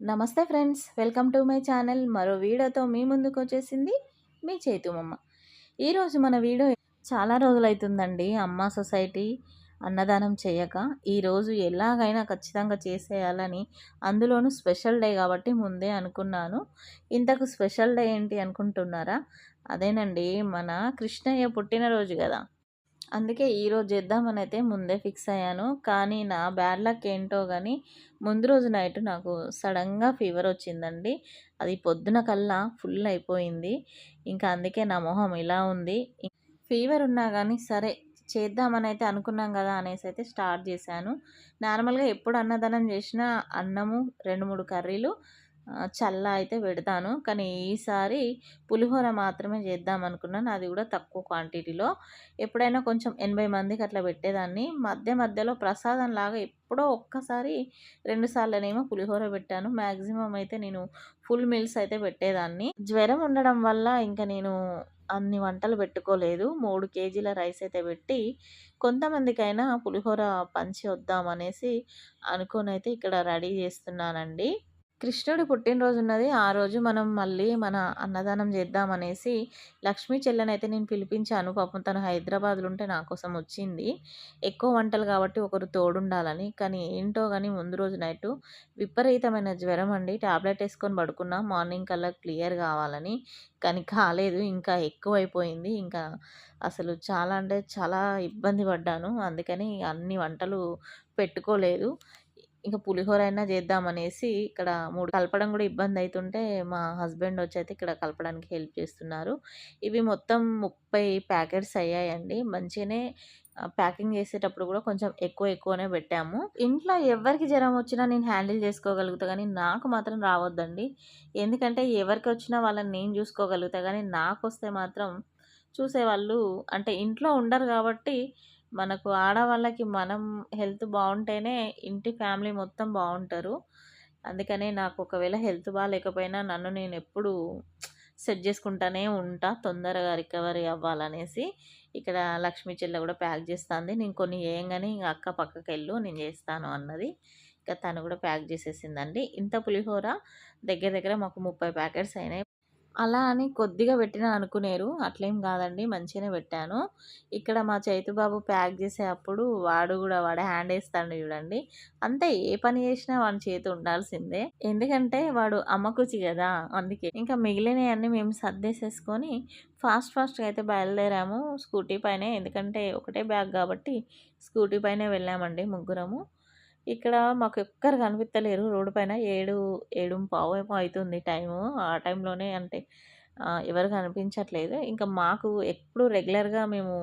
నమస్తే friends, welcome to my channel. మరో వీడియోతో మీ ముందుకు వచ్చేసింది మీ చేతుమమ్మ. ఈరోజు మన వీడియో చాలా రోజులైతుందండి అమ్మ సొసైటీ అన్నదానం చేయక. ఈరోజు ఎలాగైనా ఖచ్చితంగా చేసేయాలని, అందులోనూ స్పెషల్ డే కాబట్టి ముందే అనుకున్నాను. ఇంతకు స్పెషల్ డే ఏంటి అనుకుంటున్నారా? అదేనండి, మన కృష్ణయ్య పుట్టినరోజు కదా. అందుకే ఈరోజు చేద్దామనైతే ముందే ఫిక్స్ అయ్యాను. కానీ నా బ్యాడ్ లక్ ఏంటో గానీ, ముందు రోజు నైట్ నాకు సడన్‌గా ఫీవర్ వచ్చిందండి. అది పొద్దున కల్లా ఫుల్ అయిపోయింది. ఇంకా అందుకే నా మొహం ఇలా ఉంది. ఫీవర్ ఉన్నా గానీ సరే చేద్దామనైతే అనుకున్నాం గదా అనేసైతే స్టార్ట్ చేశాను. నార్మల్‌గా ఎప్పుడు అన్నదానం చేసినా అన్నము, 2, 3 కర్రీలు చల్ల అయితే పెడతాను. కానీ ఈసారి పులిహోర మాత్రమే చేద్దామనుకున్నాను. అది కూడా తక్కువ క్వాంటిటీలో. ఎప్పుడైనా కొంచెం 80 మందికి అట్లా పెట్టేదాన్ని. మధ్యలో ప్రసాదంలాగా ఎప్పుడో ఒక్కసారి 2 సార్లనేమో పులిహోర పెట్టాను. మ్యాక్సిమం అయితే నేను ఫుల్ మీల్స్ అయితే పెట్టేదాన్ని. జ్వరం ఉండడం వల్ల ఇంక నేను అన్ని వంటలు పెట్టుకోలేదు. 3 కేజీల రైస్ అయితే పెట్టి, కొంతమందికైనా పులిహోర పంచి వద్దామనేసి అనుకోనైతే ఇక్కడ రెడీ చేస్తున్నానండి. కృష్ణుడి పుట్టినరోజు ఉన్నది. ఆ రోజు మనం మళ్ళీ మన అన్నదానం చేద్దామనేసి లక్ష్మీ చెల్లెనైతే నేను పిలిపించాను. పాపం తను హైదరాబాద్‌లో ఉంటే నా కోసం వచ్చింది. ఎక్కువ వంటలు కాబట్టి ఒకరు తోడుండాలని. కానీ ఏంటో గాని ముందు రోజు నైటు విపరీతమైన జ్వరం అండి. టాబ్లెట్ ఏసుకొని పడుకున్నా మార్నింగ్ కల్లా క్లియర్ కావాలని. కానీ కాలేదు. ఇంకా ఎక్కువైపోయింది. ఇంకా అసలు చాలా అంటే చాలా ఇబ్బంది పడ్డాను. అందుకని అన్ని వంటలు పెట్టుకోలేదు. ఇంక పులిహోర అయినా చేద్దామనేసి ఇక్కడ 3 కలపడం గూడా ఇబ్బందయితుంటే, మా హస్బెండ్ వచ్చైతే ఇక్కడ కలపడానికి హెల్ప్ చేస్తున్నారు. ఇవి మొత్తం 30 ప్యాకెట్స్ అయ్యాయండి. మంచిగానే ప్యాకింగ్ చేసేటప్పుడు గూడా కొంచెం ఎక్కువనే పెట్టాము. ఇంట్లో ఎవ్వరికి జరం వచ్చినా నేను హ్యాండిల్ చేసుకోగలుగుతా గానీ, నాకు మాత్రం రావద్దండి. ఎందుకంటే ఎవరికొచ్చినా వాళ్ళని నేను చూసుకోగలుగుతా గానీ, నాకొస్తే మాత్రం చూసేవాళ్ళు అంటే ఇంట్లో ఉండరు గాబట్టి, మనకు ఆడవాళ్ళకి మనం హెల్త్ బావుంటేనే ఇంటి ఫ్యామిలీ మొత్తం బావుంటారు. అందుకనే నాకు ఒకవేళ హెల్త్ బాలేకపోయినా నన్ను నేనెప్పుడూ సెట్ జేసుకుంటానే ఉంటా. తొందరగా రికవరీ అవ్వాలనేసి. ఇక్కడ లక్ష్మీ చెల్లె గూడా ప్యాక్ జేస్తాంది. నేను కొన్ని చేయంగానే ఇంగ "అక్క పక్కకెళ్ళు నేను జేస్తాను" అన్నది. ఇక తను గూడా ప్యాక్ జేసేసిందండి. ఇంత పులిహోర దగ్గర దగ్గర మాకు 30 ప్యాకెట్స్ అయినాయి. అలా అని కొద్దిగా పెట్టినా అనుకునేరు. అట్లేం గాదండి. మంచిగానే పెట్టాను. ఇక్కడ మా చైతు బాబు ప్యాక్ చేసే అప్పుడు వాడు హ్యాండ్ ఏస్తాడు చూడండి. అంతే, ఏ పని చేసినా వాని చేతి ఉండాల్సిందే. ఎందుకంటే వాడు అమ్మకుచి గదా! అందుకే. ఇంకా మిగిలినయన్నీ మేము సర్దేసేసుకొని ఫాస్ట్‌గా అయితే బయలుదేరాము. స్కూటీ పైనే, ఎందుకంటే ఒకటే బ్యాగ్ గాబట్టి స్కూటీ పైనే వెళ్ళామండి ముగ్గురము. ఇక్కడ మాకెవ్వరు కనిపిత్తలేరు రోడ్డు పైన. 7:15 ఏమో అయితుంది టైము. ఆ టైంలోనే అంటే ఎవరు కనిపించట్లేదు. ఇంకా మాకు ఎప్పుడు రెగ్యులర్‌గా మేము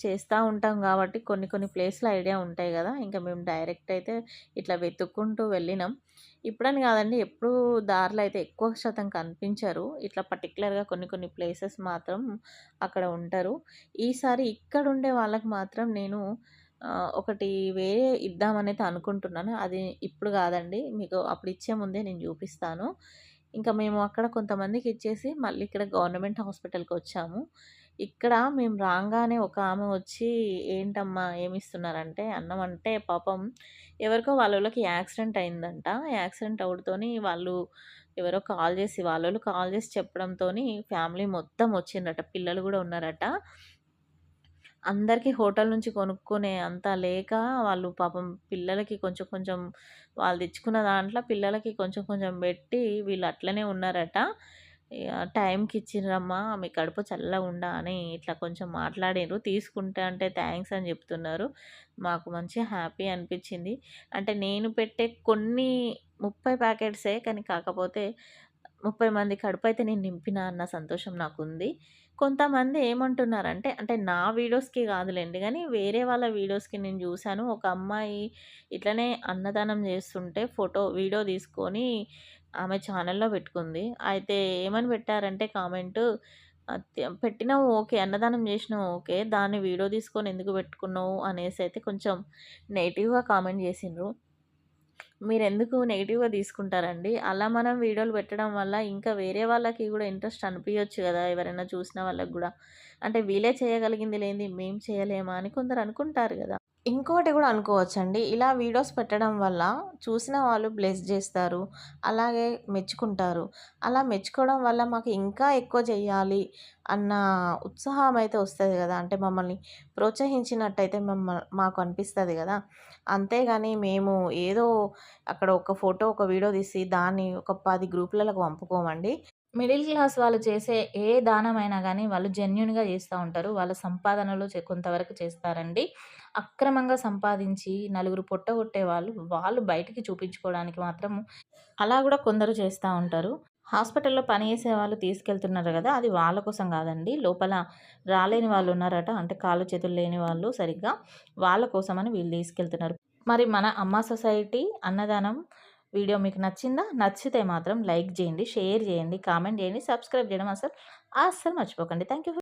చేస్తా ఉంటాం గాబట్టి కొన్ని ప్లేస్‌లు ఐడియా ఉంటాయి గదా! ఇంకా మేము డైరెక్ట్ అయితే ఇట్లా వెతుక్కుంటూ వెళ్ళినాం. ఇప్పుడని గాదండి, ఎప్పుడూ దారిలో అయితే ఎక్కువ శాతం కనిపించరు. ఇట్లా పర్టిక్యులర్‌గా కొన్ని ప్లేసెస్ మాత్రం అక్కడ ఉంటారు. ఈసారి ఇక్కడుండే వాళ్ళకి మాత్రం నేను ఒకటి వేరే ఇద్దామనైతే అనుకుంటున్నాను. అది ఇప్పుడు గాదండి. మీకు అప్పుడు ఇచ్చే ముందే నేను జూపిస్తాను. ఇంకా మేము అక్కడ కొంతమందికిచ్చేసి మళ్ళీ ఇక్కడ గవర్నమెంట్ హాస్పిటల్‌కొచ్చాము. ఇక్కడ మేము రాంగానే ఒక ఆమె వచ్చి, "ఏంటమ్మా ఏమిస్తున్నారంటే" అన్నం అంటే పాపం ఎవరికో వాళ్ళోళ్ళకి యాక్సిడెంట్ అయిందంట. యాక్సిడెంట్ అవ్వుడుతోని వాళ్ళు ఎవరో వాళ్ళోళ్ళు కాల్ జేసి చెప్పడంతోని ఫ్యామిలీ మొత్తం వచ్చిండ్రట. పిల్లలు గూడా ఉన్నారట. అందరికీ హోటల్ నుంచి కొనుక్కునే అంత లేక వాళ్ళు పాపం పిల్లలకి కొంచెం వాళ్ళు తెచ్చుకున్న దాంట్లో పిల్లలకి కొంచెం బెట్టి వీళ్ళు అట్లనే ఉన్నారట. ఇగ "టైంకి ఇచ్చిర్రమ్మా మీ కడుపు చల్లగుండా" అని ఇట్లా కొంచెం మాట్లాడిర్రు. తీసుకుంటా అంటే థాంక్స్ అని జెప్తున్నారు. మాకు మంచిగా హ్యాపీ అనిపిచ్చింది. అంటే నేను పెట్టే కొన్ని 30 ప్యాకెట్సే, కానీ కాకపోతే 30 మంది కడుపైతే నేను నింపినా అన్న సంతోషం నాకుంది. కొంతమంది ఏమంటున్నారంటే, అంటే నా వీడియోస్‌కి గాదులెండి గానీ, వేరే వాళ్ళ వీడియోస్‌కి నేను జూసాను. ఒక అమ్మాయి ఇట్లనే అన్నదానం జేస్తుంటే వీడియో తీసుకొని ఆమె ఛానెల్‌లో పెట్టుకుంది. అయితే ఏమని పెట్టారంటే కామెంటు, పెట్టినవు ఓకే. అన్నదానం జేసినవు ఓకే. దాన్ని వీడియో తీసుకొని ఎందుకు పెట్టుకున్నావు అనేసైతే కొంచెం నెగెటివ్‌గా కామెంట్ జేసిండ్రు. మీరెందుకు నెగెటివ్‌గా తీసుకుంటారండి? అలా మనం వీడియోలు పెట్టడం వల్ల ఇంకా వేరే వాళ్ళకి గూడా ఇంట్రెస్ట్ అనిపియొచ్చు గదా! ఎవరైనా చూసిన వాళ్ళకి గూడా. అంటే వీళ్ళే చేయగలిగింది లేనిది మేము చేయలేమా అని కొందరు అనుకుంటారు గదా! ఇంకోటి కూడా అనుకోవచ్చండి. ఇలా వీడియోస్ పెట్టడం వల్ల చూసిన వాళ్ళు బ్లెస్ జేస్తారు. అలాగే మెచ్చుకుంటారు. అలా మెచ్చుకోవడం వల్ల మాకు ఇంకా ఎక్కువ చెయ్యాలి అన్న ఉత్సాహం అయితే వస్తది గదా! అంటే మమ్మల్ని ప్రోత్సహించినట్టయితే మాకు అనిపిస్తది గదా! అంతేగాని మేము ఏదో అక్కడ ఒక ఫోటో, ఒక వీడియో తీసి దాన్ని ఒక 10 గ్రూపులలకు పంపుకోమండి. మిడిల్ క్లాస్ వాళ్ళు చేసే ఏ దానమైనా గానీ వాళ్ళు జెన్యూన్‌గా జేస్తా ఉంటారు. వాళ్ళ సంపాదనలో కొంతవరకు చేస్తారండి. అక్రమంగా సంపాదించి నలుగురు పొట్టగొట్టే వాళ్ళు బయటికి చూపించుకోవడానికి మాత్రం అలా గూడా కొందరు చేస్తా ఉంటారు. హాస్పిటల్‌లో పని చేసేవాళ్ళు తీసుకెళ్తున్నారు గదా! అది వాళ్ళ కోసం గాదండి. లోపల రాలేని వాళ్ళున్నారట. అంటే కాళ్ళు, చేతులు లేని వాళ్ళు సరిగ్గా. వాళ్ళ కోసమని వీళ్ళు తీసుకెళ్తున్నారు. మరి మన అమ్మ సొసైటీ అన్నదానం వీడియో మీకు నచ్చిందా? నచ్చితే మాత్రం లైక్ జేయండి, షేర్ జేయండి, కామెంట్ జేయండి, సబ్స్క్రైబ్ జేయడం అస్సలు మర్చిపోకండి. Thank you.